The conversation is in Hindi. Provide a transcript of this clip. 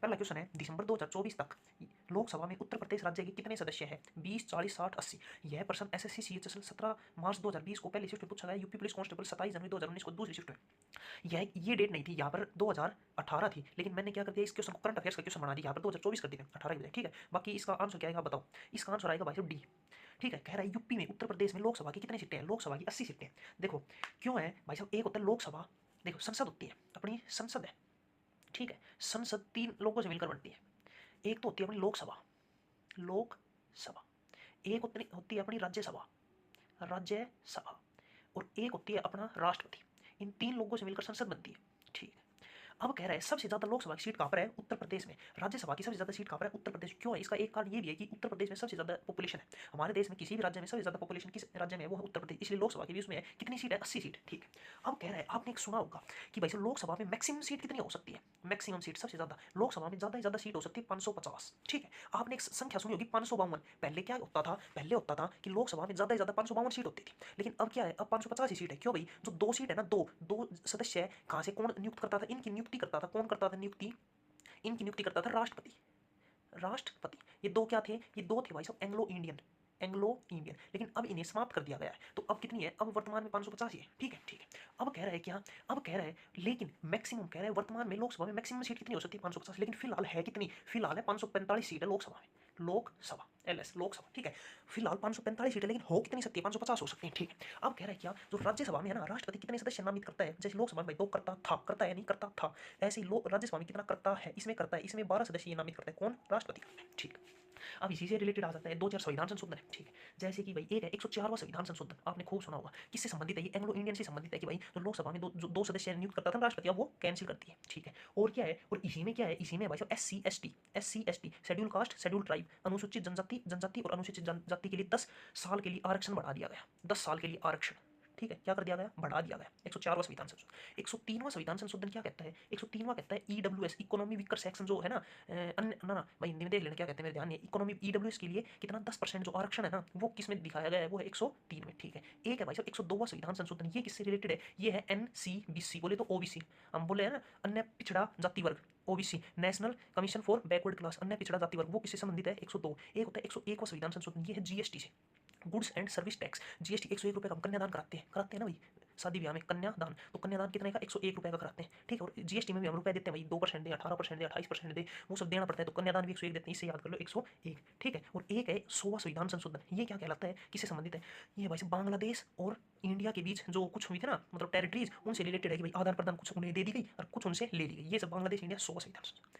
पहला क्वेश्चन है, दिसंबर 2024 तक लोकसभा में उत्तर प्रदेश राज्य के कितने सदस्य हैं? 20, 40, 60, 80। यह प्रश्न एसएससी सीएचएसएल 17 मार्च 2020 को पहली शिफ्ट में पूछा गया। यूपी पुलिस कांस्टेबल 27 जनवरी 2019 को दूसरी शिफ्ट में। ये डेट नहीं थी, यहाँ पर 2018 थी, लेकिन मैंने क्या कर दिया, इस क्वेश्चन को करंट अफेयर्स का क्वेश्चन बना दिया, यहाँ पर 2024 कर दिया 18 की बजाय। ठीक है, बाकी इसका आंसर क्या आएगा बताओ। इसका आंसर आएगा भाई साहब डी। ठीक है, कह रहा है यूपी में उत्तर प्रदेश में लोकसभा की कितनी सीटें हैं? लोकसभा की 80 सीटें। देखो क्यों है भाई साहब, एक होता है लोकसभा, देखो संसद होती है, अपनी संसद है। ठीक है, संसद 3 लोगों से मिलकर बनती है। एक तो होती है अपनी लोकसभा, लोकसभा। एक होती है अपनी राज्यसभा, राज्यसभा। और एक होती है अपना राष्ट्रपति। इन 3 लोगों से मिलकर संसद बनती है। ठीक है, अब कह रहा है सबसे ज्यादा लोकसभा की सीट कहां पर है? उत्तर प्रदेश में। राज्यसभा की सबसे ज्यादा सीट कहां पर है? उत्तर प्रदेश। क्यों है? इसका एक कारण ये भी है कि उत्तर प्रदेश में सबसे ज्यादा पॉपुलेशन है। हमारे देश में किसी भी राज्य में सबसे ज्यादा पॉपुलेशन किस राज्य में है? वो है उत्तर प्रदेश। इसलिए लोकसभा की भी उसमें है। कितनी सीट है? 80 सीट। ठीक है, अब कह रहा है, आपने एक सुना होगा कि भाई लोकसभा में मैक्सिमम सीट कितनी हो सकती है? मैक्सिमम सीट सबसे ज्यादा लोकसभा में ज्यादा से ज्यादा सीट हो सकती है 550। ठीक है, आपने एक संख्या सुनी होगी 552। पहले क्या होता था? पहले होता था कि लोकसभा में ज्यादा से ज्यादा 552 सीट होती थी, लेकिन अब क्या है? अब 550 ही सीट है। क्यों भाई? जो 2 सीट है ना, दो दो सदस्य है, कहां से कौन नियुक्त करता था? इनकी नियुक्ति करता था। कौन करता था नियुक्ति? इनकी नियुक्ति करता था राष्ट्रपति। राष्ट्रपति। ये 2 क्या थे? ये 2 थे भाई साहब एंग्लो इंडियन, एंग्लो इंडियन। लेकिन अब इन्हें समाप्त कर दिया गया है। तो अब कितनी है? अब वर्तमान में 550 ही है। ठीक है, ठीक है। अब कह रहा है क्या? अब कह रहा है लेकिन मैक्सिमम कह रहा है वर्तमान में लोकसभा में मैक्सिमम सीट कितनी हो सकती है? 550। लेकिन फिलहाल है कितनी? फिलहाल है 545 सीट है लोकसभा में। लोकसभा, एलएस लोकसभा। ठीक है, फिलहाल 545 सीट है, लेकिन हो कितनी सकती है? 550 हो सकती है। ठीक है, अब कह रहा है क्या? जो राज्यसभा में है ना, राष्ट्रपति कितने सदस्य नामित करता है? जैसे लोकसभा में भाई 2 करता था, करता है नहीं करता था, ऐसे ही राज्यसभा में कितना करता है? इसमें करता है, इसमें 12 सदस्य नामित करता है। कौन? राष्ट्रपति करता है। ठीक, अब इसी से रिलेटेड आ सकता है 2-4 संविधान संशोधन है। ठीक है, जैसे कि भाई एक है 104वां संविधान संशोधन, आपने खूब सुना होगा। किससे संबंधित है? ये एंग्लो इंडियन से संबंधित है कि भाई जो लोकसभा में दो सदस्य नियुक्त करता था राष्ट्रपति, अब वो कैंसिल करती है। ठीक है, और क्या है? और इसी में क्या है? इसी में भाई साहब SC ST schedule caste schedule tribe, अनुसूचित जनजाति और अनुसूचित जनजाति के लिए 10 साल के लिए आरक्षण बढ़ा दिया गया। 10 साल के लिए आरक्षण। ठीक है, क्या कर दिया गया? बढ़ा दिया गया। 104वां संविधान संशोधन। 103वां संविधान संशोधन क्या कहता है? 103वां कहता है ईडब्ल्यूएस, इकोनॉमी वीकर सेक्शन, जो है ना अन्य ना ना भाई हिंदी में देख लेना क्या कहते हैं, मेरे ध्यान नहीं। इकोनॉमी ईडब्ल्यूएस के लिए कितना 10% जो आरक्षण है ना, वो किस में दिखाया गया है? वो है 103 में। ठीक है, एक है भाई साहब 102वां संविधान संशोधन। ये किससे रिलेटेड है? ये है NCBC, बोले तो ओबीसी। हम बोले हैं ना अन्य पिछड़ा जाति वर्ग, OBC, national commission for backward class, अन्य पिछड़ा जाति वर्ग, वो किससे संबंधित है? 102। एक होता है 101वां संविधान संशोधन, ये है जीएसटी से, goods and service tax. GST 101 रुपये का हम कन्यादान कराते हैं ना भाई, शादी ब्याह में कन्यादान। तो कन्यादान कितने का? 101 रुपये का कराते हैं। ठीक है, और जीएसटी में भी हम रुपए देते हैं भाई, 2% दे, 18% दे, 28% दे, वो सब देना पड़ता है। तो कन्यादान भी 101 देते हैं, इससे याद कर लो 101। ठीक है, और एक है 100वां संविधान संशोधन। ये क्या कहलाता है? किससे संबंधित है? ये भाई बांग्लादेश और इंडिया के बीच जो कुछ हुई थी ना, मतलब टेरिटरीज, उनसे रिलेटेड है कि भाई आदान प्रदान कुछ उन्हें दे दी गई और कुछ उनसे ले ली गई। ये सब बांग्लादेश इंडिया 100वां संविधान संशोधन।